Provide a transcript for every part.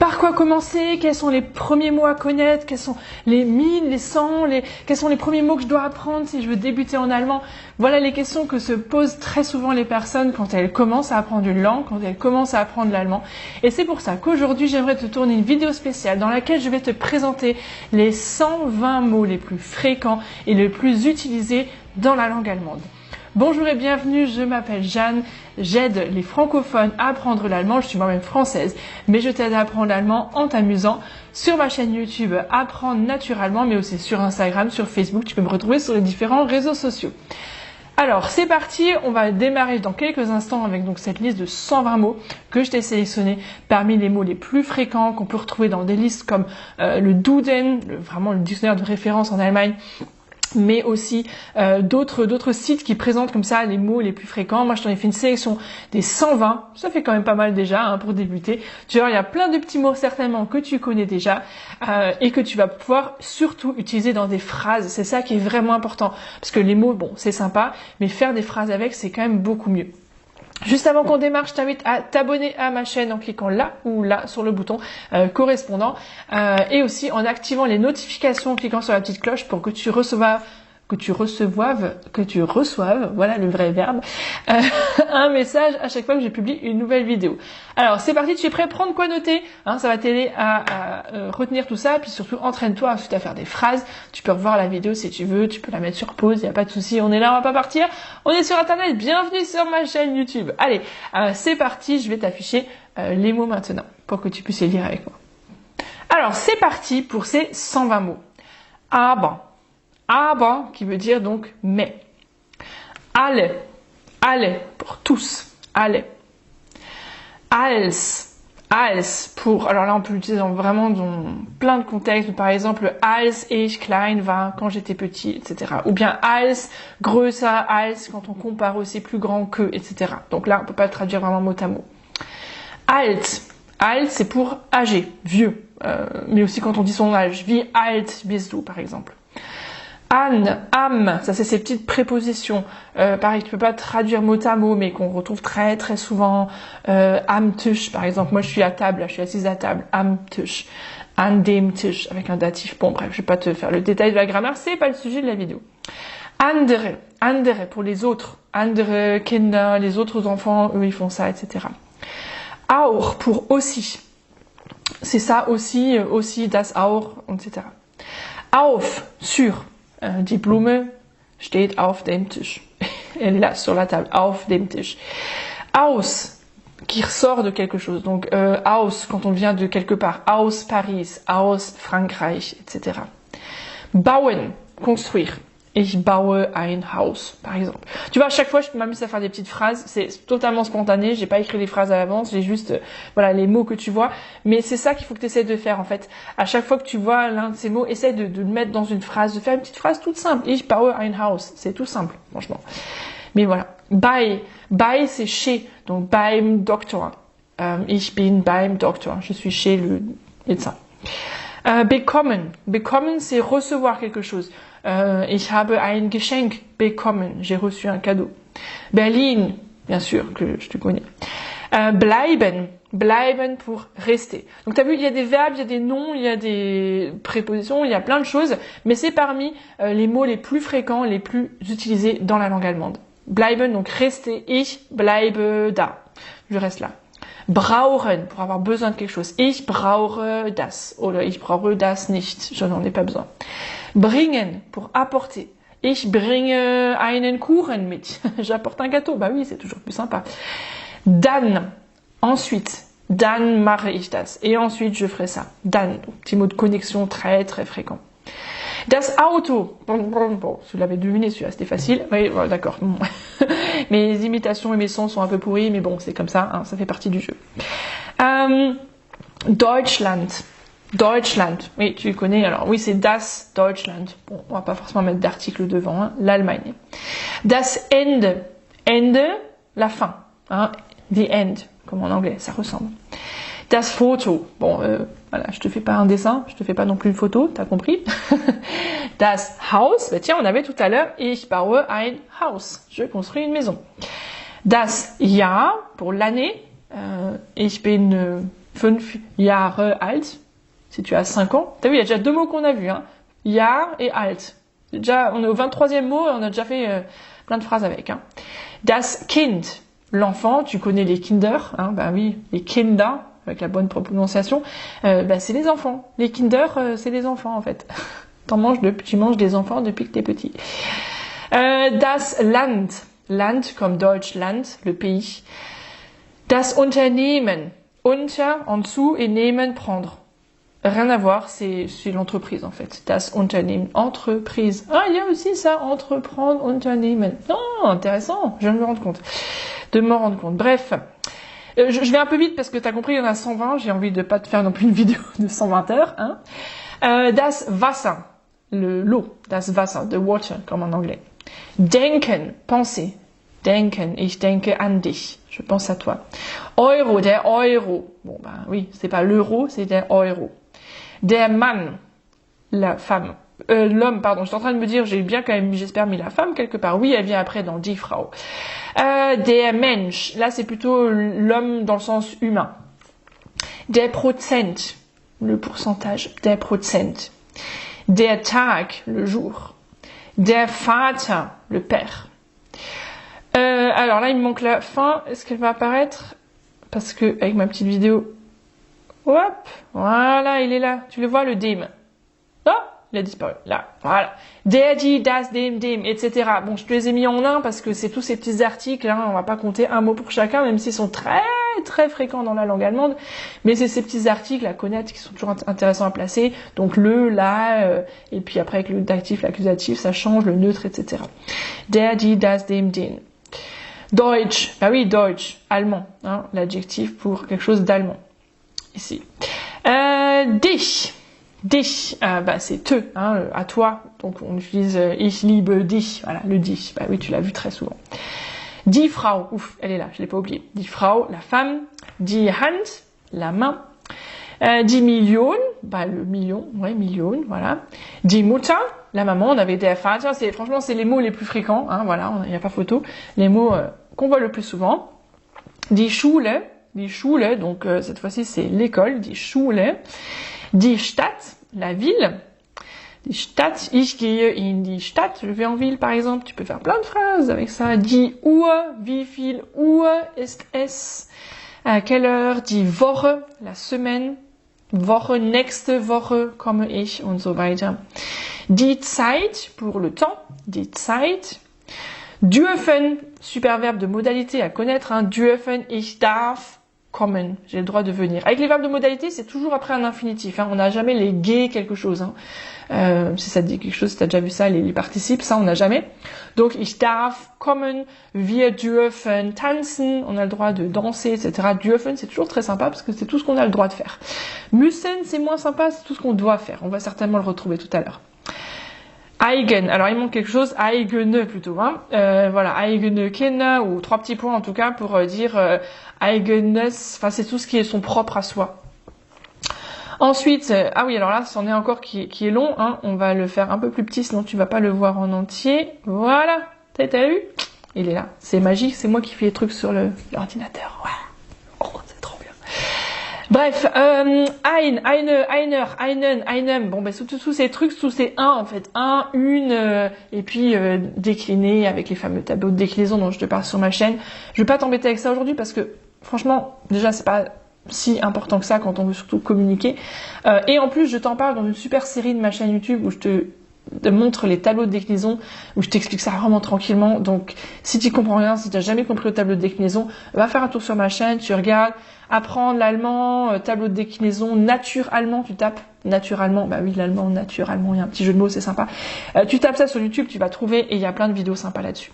Par quoi commencer? Quels sont les premiers mots à connaître? Quels sont les mines, les sons, quels sont les premiers mots que je dois apprendre si je veux débuter en allemand? Voilà les questions que se posent très souvent les personnes quand elles commencent à apprendre une langue, quand elles commencent à apprendre l'allemand. Et c'est pour ça qu'aujourd'hui, j'aimerais te tourner une vidéo spéciale dans laquelle je vais te présenter les 120 mots les plus fréquents et les plus utilisés dans la langue allemande. Bonjour et bienvenue, je m'appelle Jeanne, j'aide les francophones à apprendre l'allemand, je suis moi-même française, mais je t'aide à apprendre l'allemand en t'amusant sur ma chaîne YouTube Apprendre naturellement, mais aussi sur Instagram, sur Facebook, tu peux me retrouver sur les différents réseaux sociaux. Alors c'est parti, on va démarrer dans quelques instants avec donc cette liste de 120 mots que je t'ai sélectionné parmi les mots les plus fréquents qu'on peut retrouver dans des listes comme le Duden, vraiment le dictionnaire de référence en Allemagne, mais aussi d'autres sites qui présentent comme ça les mots les plus fréquents. Moi, je t'en ai fait une sélection des 120. Ça fait quand même pas mal déjà pour débuter. Tu vois, il y a plein de petits mots certainement que tu connais déjà et que tu vas pouvoir surtout utiliser dans des phrases. C'est ça qui est vraiment important. Parce que les mots, bon, c'est sympa, mais faire des phrases avec, c'est quand même beaucoup mieux. Juste avant qu'on démarre, je t'invite à t'abonner à ma chaîne en cliquant là ou là sur le bouton correspondant et aussi en activant les notifications en cliquant sur la petite cloche pour que tu reçoives, voilà le vrai verbe, un message à chaque fois que je publie une nouvelle vidéo. Alors c'est parti, tu es prêt? Prendre quoi noter, ça va t'aider à retenir tout ça, puis surtout entraîne-toi ensuite à faire des phrases. Tu peux revoir la vidéo si tu veux, tu peux la mettre sur pause, il n'y a pas de souci, on est là, on va pas partir, on est sur internet, bienvenue sur ma chaîne YouTube. Allez, c'est parti, je vais t'afficher les mots maintenant pour que tu puisses les lire avec moi. Alors c'est parti pour ces 120 mots. Aber qui veut dire donc mais. Alle, alle pour tous, alle. Als pour, alors là on peut l'utiliser vraiment dans plein de contextes, par exemple als ich klein war, quand j'étais petit, etc. Ou bien als, größer als, quand on compare aussi plus grand que, etc. Donc là on peut pas le traduire vraiment mot à mot. Alt c'est pour âgé, vieux, mais aussi quand on dit son âge, wie alt bist du par exemple. Am, ça c'est ces petites prépositions. Pareil, tu peux pas traduire mot à mot, mais qu'on retrouve très très souvent. Am Tisch, par exemple. Moi, je suis à table, là, je suis assise à table. Am Tisch. An dem Tisch, avec un datif. Bon, bref, je vais pas te faire le détail de la grammaire, c'est pas le sujet de la vidéo. Andere pour les autres. Andere Kinder, les autres enfants, eux, ils font ça, etc. Auch pour aussi. C'est ça aussi, das auch, etc. Auf, sur. Die Blume steht auf dem Tisch. Elle est là, sur la table, auf dem Tisch. Aus, qui ressort de quelque chose. Donc, aus, quand on vient de quelque part. Aus Paris, aus Frankreich, etc. Bauen, construire. Ich baue ein Haus, par exemple. Tu vois, à chaque fois, je m'amuse à faire des petites phrases. C'est totalement spontané. J'ai pas écrit les phrases à l'avance. J'ai juste, voilà, les mots que tu vois. Mais c'est ça qu'il faut que tu essaies de faire, en fait. À chaque fois que tu vois l'un de ces mots, essaie de le mettre dans une phrase, de faire une petite phrase toute simple. Ich baue ein Haus. C'est tout simple, franchement. Mais voilà. Bei, c'est chez. Donc, beim Doktor. Ich bin beim Doktor. Je suis chez le médecin. Bekommen, c'est recevoir quelque chose. Ich habe ein Geschenk bekommen. J'ai reçu un cadeau. Berlin, bien sûr que je te connais. Bleiben pour rester. Donc tu as vu, il y a des verbes, il y a des noms, il y a des prépositions, il y a plein de choses, mais c'est parmi les mots les plus fréquents, les plus utilisés dans la langue allemande. Bleiben, donc rester. Ich bleibe da. Je reste là. Brauchen, pour avoir besoin de quelque chose. Ich brauche das. Oder ich brauche das nicht. Je n'en ai pas besoin. Bringen, pour apporter. Ich bringe einen Kuchen mit. J'apporte un gâteau. Bah oui, c'est toujours plus sympa. Dann, ensuite. Dann mache ich das. Et ensuite, je ferai ça. Dann, donc, petit mot de connexion très très fréquent. Das Auto. Bon, je l'avais deviné celui-là, c'était facile. Oui, voilà, d'accord. Mes imitations et mes sons sont un peu pourris, mais bon, c'est comme ça, ça fait partie du jeu. Deutschland, oui, tu connais, alors oui, c'est das Deutschland. Bon, on va pas forcément mettre d'article devant, l'Allemagne. Das Ende, la fin, the end, comme en anglais, ça ressemble. Das Foto, bon, voilà, je te fais pas un dessin, je te fais pas non plus une photo, t'as compris. Das Haus, tiens, on avait tout à l'heure, ich baue ein Haus, je construis une maison. Das Jahr, pour l'année, ich bin 5 Jahre alt. Si tu as 5 ans. T'as vu, il y a déjà 2 mots qu'on a vus, hein. Jahr et alt. Déjà, on est au 23e mot et on a déjà fait plein de phrases avec, hein. Das Kind. L'enfant, tu connais les Kinder, hein, bah oui, les Kinder, avec la bonne prononciation, c'est les enfants. Les Kinder, c'est les enfants, en fait. Tu manges des enfants depuis que t'es petit. Das Land. Land comme Deutschland, le pays. Das Unternehmen. Unter, en dessous, et nehmen, prendre. Rien à voir, c'est l'entreprise, en fait. Das Unternehmen, entreprise. Ah, il y a aussi ça, entreprendre, Unternehmen. Non, intéressant, je viens de me rendre compte. Bref. Je vais un peu vite parce que t'as compris, il y en a 120, j'ai envie de pas te faire non plus une vidéo de 120 heures, hein. Das Wasser. L'eau. Das Wasser, the water, comme en anglais. Denken, penser. Denken, ich denke an dich. Je pense à toi. Euro, der Euro. Bon, ben oui, c'est pas l'euro, c'est der Euro. Der Mann, la femme. L'homme, pardon, j'étais en train de me dire, j'ai bien quand même, j'espère, mis la femme quelque part. Oui, elle vient après dans die Frau. Der Mensch, là c'est plutôt l'homme dans le sens humain. Der Prozent, le pourcentage. Der Prozent. Der Tag, le jour. Der Vater, le père. Alors là, il me manque la fin. Est-ce qu'elle va apparaître? Parce que, avec ma petite vidéo, hop, voilà, il est là. Tu le vois, le dem. Ah, il a disparu. Là, voilà. Der, die, das, dem, etc. Bon, je te les ai mis en un parce que c'est tous ces petits articles, hein. On va pas compter un mot pour chacun, même s'ils sont très, très fréquents dans la langue allemande. Mais c'est ces petits articles à connaître qui sont toujours intéressants à placer. Donc le, la, et puis après avec le d'actif, l'accusatif, ça change, le neutre, etc. Der, die, das, dem. Deutsch, bah oui, Deutsch, allemand, hein, l'adjectif pour quelque chose d'allemand, ici. Dich, c'est te, hein, à toi, donc on utilise ich liebe dich, voilà, le dich, bah oui, tu l'as vu très souvent. Die Frau, ouf, elle est là, je l'ai pas oublié. Die Frau, la femme. Die Hand, la main. Die Million, bah le million, ouais, million, voilà. Die Mutter, la maman, on avait der Vater, franchement, c'est les mots les plus fréquents, hein, voilà, il n'y a pas photo, les mots qu'on voit le plus souvent. Die Schule, donc cette fois-ci c'est l'école, die Schule. Die Stadt, la ville. Die Stadt, ich gehe in die Stadt, je vais en ville par exemple, tu peux faire plein de phrases avec ça. Die Uhr, wie viel Uhr ist es? À quelle heure? Die Woche, la semaine. Woche, nächste Woche komme ich und so weiter. Die Zeit, pour le temps. Die Zeit. Dürfen, superverbe de modalité à connaître, hein. Dürfen, ich darf kommen. J'ai le droit de venir. Avec les verbes de modalité, c'est toujours après un infinitif, hein. On n'a jamais les gay quelque chose, hein. Si ça te dit quelque chose, si t'as déjà vu ça, les participes, ça on n'a jamais. Donc, ich darf kommen, wir dürfen tanzen, on a le droit de danser, etc. Dürfen, c'est toujours très sympa parce que c'est tout ce qu'on a le droit de faire. Müssen, c'est moins sympa, c'est tout ce qu'on doit faire. On va certainement le retrouver tout à l'heure. Eigen, alors il manque quelque chose, eigene plutôt, hein. Voilà, eigene Kinder, ou 3 petits points en tout cas pour dire eigenes, enfin c'est tout ce qui est son propre à soi. Ensuite, ah oui, alors là, c'en est encore qui est long, hein. On va le faire un peu plus petit, sinon tu vas pas le voir en entier. Voilà, t'as vu? Il est là. C'est magique, c'est moi qui fais les trucs sur l'ordinateur. Ouais. Oh, c'est trop bien. Bref, ein, einer, einen, einem. Bon, ben, tous ces trucs, tous ces un, en fait. Un, une, et puis décliné avec les fameux tableaux de déclinaison dont je te parle sur ma chaîne. Je vais pas t'embêter avec ça aujourd'hui parce que, franchement, déjà, c'est pas si important que ça quand on veut surtout communiquer. Et en plus, je t'en parle dans une super série de ma chaîne YouTube où je te montre les tableaux de déclinaison, où je t'explique ça vraiment tranquillement. Donc, si tu comprends rien, si tu n'as jamais compris le tableau de déclinaison, va faire un tour sur ma chaîne, tu regardes, apprendre l'allemand, tableau de déclinaison, nature allemand, tu tapes nature allemand, bah oui, l'allemand, nature allemand, il y a un petit jeu de mots, c'est sympa. Tu tapes ça sur YouTube, tu vas trouver, et il y a plein de vidéos sympas là-dessus.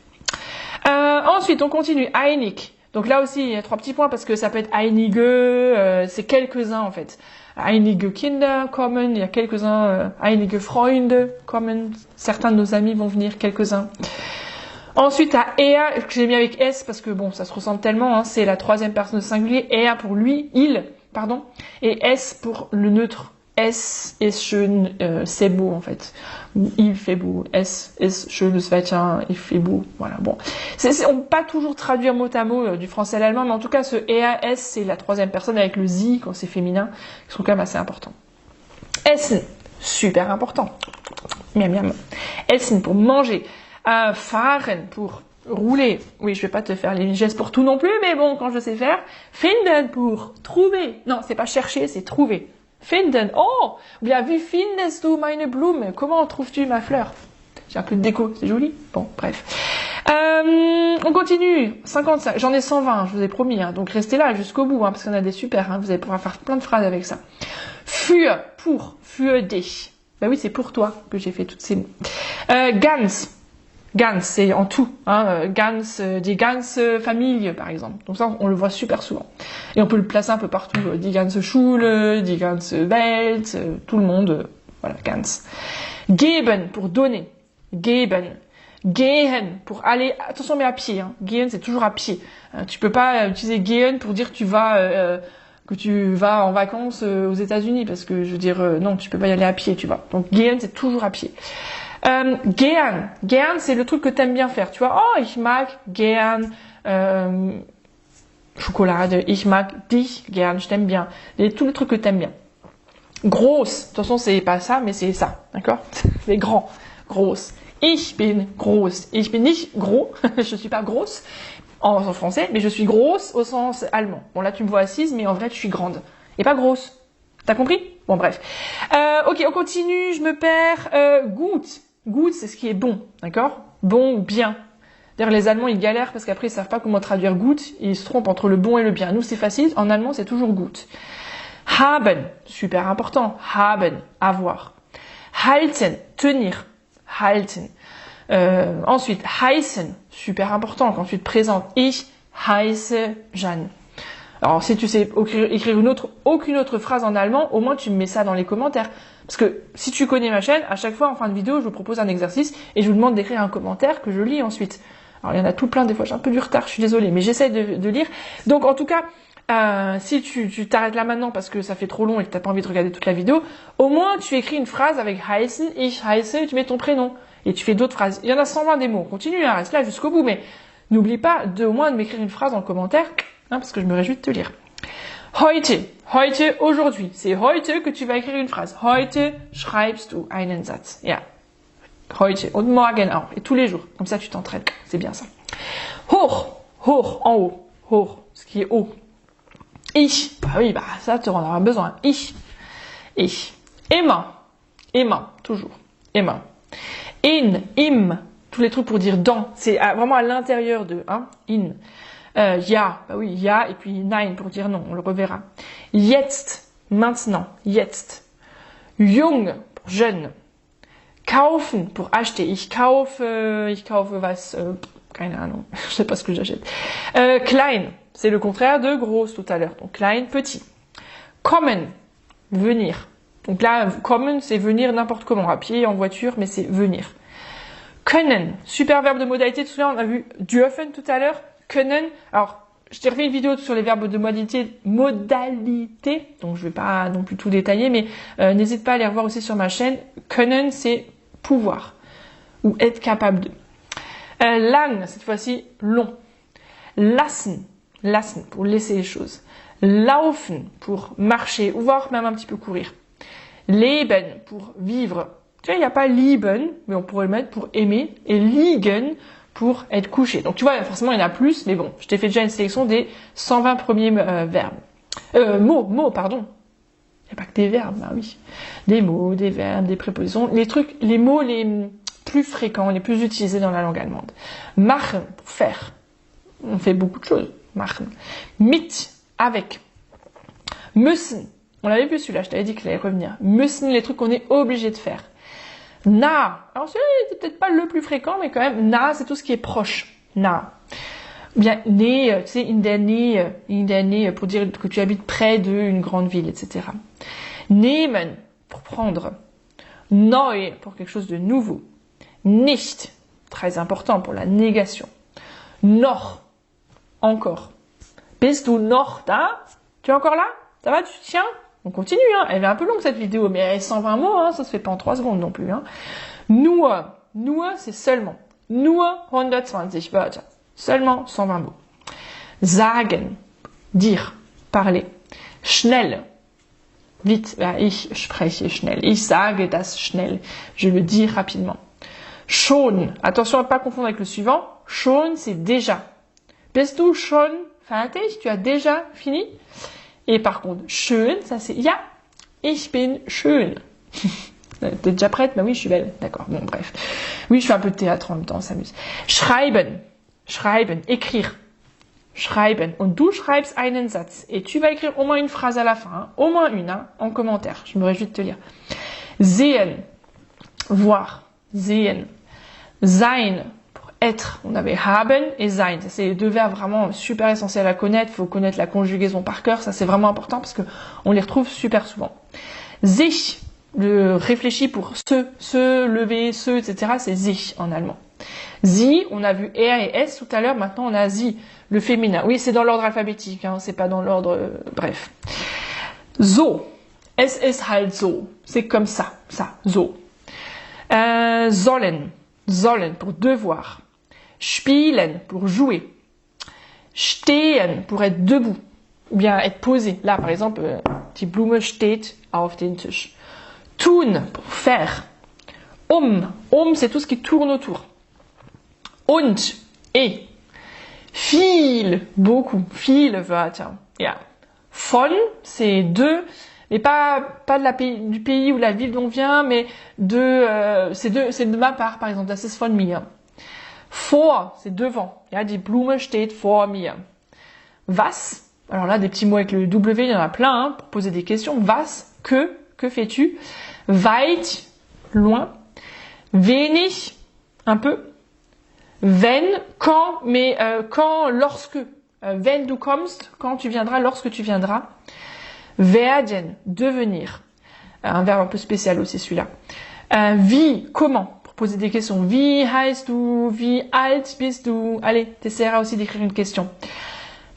Ensuite, on continue, einig. Donc là aussi, il y a 3 petits points parce que ça peut être einige, c'est quelques-uns en fait. Einige Kinder kommen, il y a quelques-uns, einige Freunde kommen, certains de nos amis vont venir, quelques-uns. Ensuite, à er, que j'ai mis avec s parce que bon, ça se ressemble tellement, hein, c'est la 3e personne singulier, er pour lui, il, pardon, et s pour le neutre, Es ist schön, c'est beau en fait. Il fait beau. Es ist schönes Wetter, il fait beau. Voilà, bon. On peut pas toujours traduire mot à mot du français à l'allemand, mais en tout cas, ce EAS, c'est la troisième personne avec le Sie quand c'est féminin, qui sont quand même assez importants. Essen, super important. Miam miam. Essen, pour manger. Fahren, pour rouler. Oui, je vais pas te faire les gestes pour tout non plus, mais bon, quand je sais faire. Finden, pour trouver. Non, c'est pas chercher, c'est trouver. Finden. Oh, bien, wie findest du meine Blume? Comment trouves-tu ma fleur? J'ai un peu de déco, c'est joli. Bon, bref. On continue. 55. J'en ai 120, je vous ai promis. Hein, donc restez là jusqu'au bout, hein, parce qu'il y en a des super. Hein, vous allez pouvoir faire plein de phrases avec ça. Für, pour. Für dich. Ben oui, c'est pour toi que j'ai fait toutes ces mots. Ganz. Ganz, c'est en tout. Hein, ganz, die ganze Familie, par exemple. Donc ça, on le voit super souvent. Et on peut le placer un peu partout. Die ganze Schule, die ganze Welt, tout le monde. Voilà, ganz. Geben, pour donner. Geben. Gehen, pour aller. Attention, mais à pied. Hein. Gehen, c'est toujours à pied. Tu peux pas utiliser gehen pour dire que tu vas en vacances aux États-Unis, parce que je veux dire, non, tu peux pas y aller à pied, tu vois. Donc gehen, c'est toujours à pied. Gern. Gern, c'est le truc que t'aimes bien faire. Tu vois, oh, ich mag gern Schokolade. Ich mag dich gern. Je t'aime bien. Tous les trucs que t'aimes bien. Groß. Attention, c'est pas ça, mais c'est ça. D'accord? C'est grand. Groß. Ich bin groß. Ich bin nicht gros. Je suis pas grosse en français, mais je suis grosse au sens allemand. Bon, là, tu me vois assise, mais en vrai, je suis grande. Et pas grosse. T'as compris? Bon, bref. Ok, on continue. Je me perds. Gut. Gut, c'est ce qui est bon, d'accord? Bon ou bien. D'ailleurs, les Allemands, ils galèrent parce qu'après, ils savent pas comment traduire gut. Ils se trompent entre le bon et le bien. Nous, c'est facile. En allemand, c'est toujours gut. Haben, super important. Haben, avoir. Halten, tenir. Halten. Ensuite, heißen, super important quand tu te présentes. Ich heiße Jeanne. Alors, si tu sais écrire aucune autre phrase en allemand, au moins tu me mets ça dans les commentaires. Parce que si tu connais ma chaîne, à chaque fois en fin de vidéo, je vous propose un exercice et je vous demande d'écrire un commentaire que je lis ensuite. Alors, il y en a tout plein, des fois j'ai un peu du retard, je suis désolée, mais j'essaie de lire. Donc, en tout cas, si tu t'arrêtes là maintenant parce que ça fait trop long et que t'as pas envie de regarder toute la vidéo, au moins tu écris une phrase avec heißen, ich heiße, et tu mets ton prénom. Et tu fais d'autres phrases. Il y en a 120 des mots. Continue, hein, reste là jusqu'au bout, mais n'oublie pas au moins de m'écrire une phrase en commentaire, hein, parce que je me réjouis de te lire. Heute. Heute, aujourd'hui. C'est heute que tu vas écrire une phrase. Heute schreibst du einen Satz. Ja. Heute. Und morgen auch. Et tous les jours. Comme ça, tu t'entraînes. C'est bien ça. Hoch. Hoch. En haut. Hoch. Ce qui est haut. Ich. Bah oui, bah, ça, tu en auras besoin. Ich. Ich. Immer. Immer. Toujours. Immer. In, im, tous les trucs pour dire dans, c'est vraiment à l'intérieur de, hein, in. Ja, bah oui, ja, et puis nein pour dire non, on le reverra. Jetzt, maintenant, jetzt. Jung, pour jeune. Kaufen, pour acheter. Ich kaufe was, keine Ahnung, je sais pas ce que j'achète. Klein, c'est le contraire de grosse tout à l'heure, donc klein, petit. Kommen, venir. Donc là, kommen, c'est venir n'importe comment, à pied, en voiture, mais c'est venir. Können, super verbe de modalité. Tout à l'heure, on a vu dürfen tout à l'heure. Können. Alors, je t'ai refait une vidéo sur les verbes de modalité, donc je vais pas non plus tout détailler, mais n'hésite pas à les revoir aussi sur ma chaîne. Können, c'est pouvoir ou être capable de. Lang, cette fois-ci, long. Lassen, lassen, pour laisser les choses. Laufen, pour marcher, ou voire même un petit peu courir. Leben, pour vivre. Tu vois, il n'y a pas lieben, mais on pourrait le mettre pour aimer. Et liegen, pour être couché. Donc tu vois, forcément, il y en a plus, mais bon, je t'ai fait déjà une sélection des 120 premiers verbes. Mots, pardon. Il n'y a pas que des verbes, bah oui. Des mots, des verbes, des prépositions. Les mots les plus fréquents, les plus utilisés dans la langue allemande. Machen, pour faire. On fait beaucoup de choses. Machen. Mit, avec. Müssen. On l'avait vu celui-là, je t'avais dit qu'il allait revenir. Müssen, les trucs qu'on est obligé de faire. Nah. Alors celui-là, c'est peut-être pas le plus fréquent, mais quand même, nah, c'est tout ce qui est proche. Nah. Bien, Nähe, tu sais, in der Nähe, pour dire que tu habites près d'une grande ville, etc. Nehmen, pour prendre. Neu, pour quelque chose de nouveau. Nicht, très important pour la négation. Noch, encore. Bist du noch da? Tu es encore là? Ça va, tu tiens? On continue, hein. Elle est un peu longue cette vidéo, mais elle est 120 mots, hein. Ça se fait pas en 3 secondes non plus, hein. Nur. Nur, c'est seulement. Nur 120 Wörter. Seulement 120 mots. Sagen. Dire. Parler. Schnell. Vite. Ich spreche schnell. Ich sage das schnell. Je le dis rapidement. Schon. Attention à ne pas confondre avec le suivant. Schon, c'est déjà. Bist du schon fertig? Tu as déjà fini? Et par contre, schön, ça c'est ja. Ich bin schön. T'es déjà prête? Bah oui, je suis belle. D'accord. Bon, bref. Oui, je fais un peu de théâtre en même temps, ça s'amuse. Schreiben. Schreiben. Écrire. Schreiben. Und du schreibst einen Satz. Et tu vas écrire au moins une phrase à la fin. Hein. Au moins une, hein, en commentaire. Je me réjouis de te lire. Sehen. Voir. Sehen. Sein. Pour être. On avait haben et sein. Ça, c'est les deux verbes vraiment super essentiels à connaître. Il faut connaître la conjugaison par cœur. Ça, c'est vraiment important parce que on les retrouve super souvent. Sich. Le réfléchi pour se, lever, etc. C'est sich en allemand. Sie, on a vu R et S tout à l'heure, maintenant on a sie, le féminin. Oui, c'est dans l'ordre alphabétique, hein, c'est pas dans l'ordre... bref. So. Es ist halt so. C'est comme ça, so. Sollen. Sollen, pour devoir. Spielen, pour jouer. Stehen, pour être debout. Ou bien être posé. Là, par exemple, die Blume steht auf den Tisch. Tun, pour faire. C'est tout ce qui tourne autour. Und, et. Viel, beaucoup. Viele Wörter. Ja. Von, c'est de, mais pas du pays ou la ville d'où on vient, mais c'est de ma part, par exemple. Das ist von mir. Vor, c'est devant. Ja, die Blume steht vor mir. Was, alors là, des petits mots avec le W, il y en a plein, hein, pour poser des questions. Was, que fais-tu? Weit, loin. Wenig, un peu. Wenn, quand, mais quand, lorsque. Wenn du kommst, quand tu viendras, lorsque tu viendras. Werden, devenir. Un verbe un peu spécial aussi celui-là. Wie, comment, pour poser des questions. Wie heißt du? Wie alt bist du? Allez, t'essaieras aussi d'écrire une question.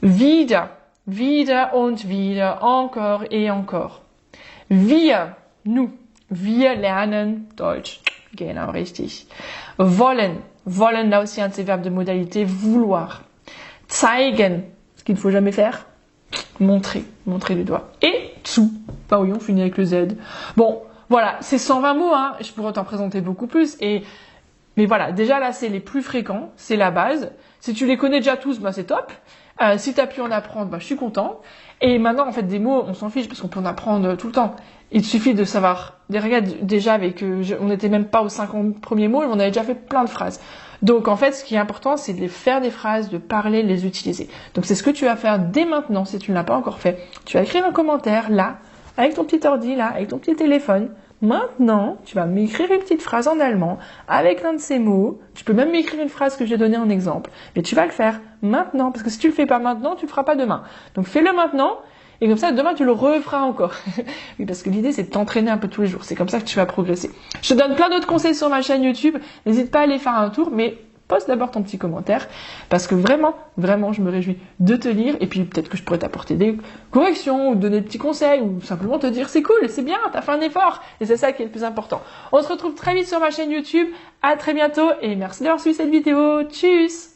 Wieder, wieder und wieder, encore et encore. Wir, nous. Wir lernen Deutsch. Genau, richtig. Wollen. Wollen, là aussi un de ces verbes de modalité, vouloir. Zeigen, ce qu'il ne faut jamais faire. Montrer. Montrer du doigt. Et zu. Bah oui, on finit avec le Z. Bon, voilà, c'est 120 mots, hein. Je pourrais t'en présenter beaucoup plus. Mais voilà, déjà là, c'est les plus fréquents. C'est la base. Si tu les connais déjà tous, bah c'est top. Si tu as pu en apprendre, bah je suis content. Et maintenant, en fait, des mots, on s'en fiche parce qu'on peut en apprendre tout le temps. Il suffit de savoir. Regarde, déjà, on n'était même pas aux 50 premiers mots, on avait déjà fait plein de phrases. Donc, en fait, ce qui est important, c'est de les faire des phrases, de parler, de les utiliser. Donc, c'est ce que tu vas faire dès maintenant, si tu ne l'as pas encore fait. Tu vas écrire un commentaire, là, avec ton petit ordi, là, avec ton petit téléphone. Maintenant, tu vas m'écrire une petite phrase en allemand, avec l'un de ces mots. Tu peux même m'écrire une phrase que j'ai donnée en exemple. Mais tu vas le faire maintenant, parce que si tu le fais pas maintenant, tu le feras pas demain. Donc, fais-le maintenant. Et comme ça, demain, tu le referas encore. Oui, parce que l'idée, c'est de t'entraîner un peu tous les jours. C'est comme ça que tu vas progresser. Je te donne plein d'autres conseils sur ma chaîne YouTube. N'hésite pas à aller faire un tour, mais pose d'abord ton petit commentaire. Parce que vraiment, vraiment, je me réjouis de te lire. Et puis, peut-être que je pourrais t'apporter des corrections ou donner des petits conseils ou simplement te dire c'est cool, c'est bien, t'as fait un effort. Et c'est ça qui est le plus important. On se retrouve très vite sur ma chaîne YouTube. À très bientôt et merci d'avoir suivi cette vidéo. Tchuss!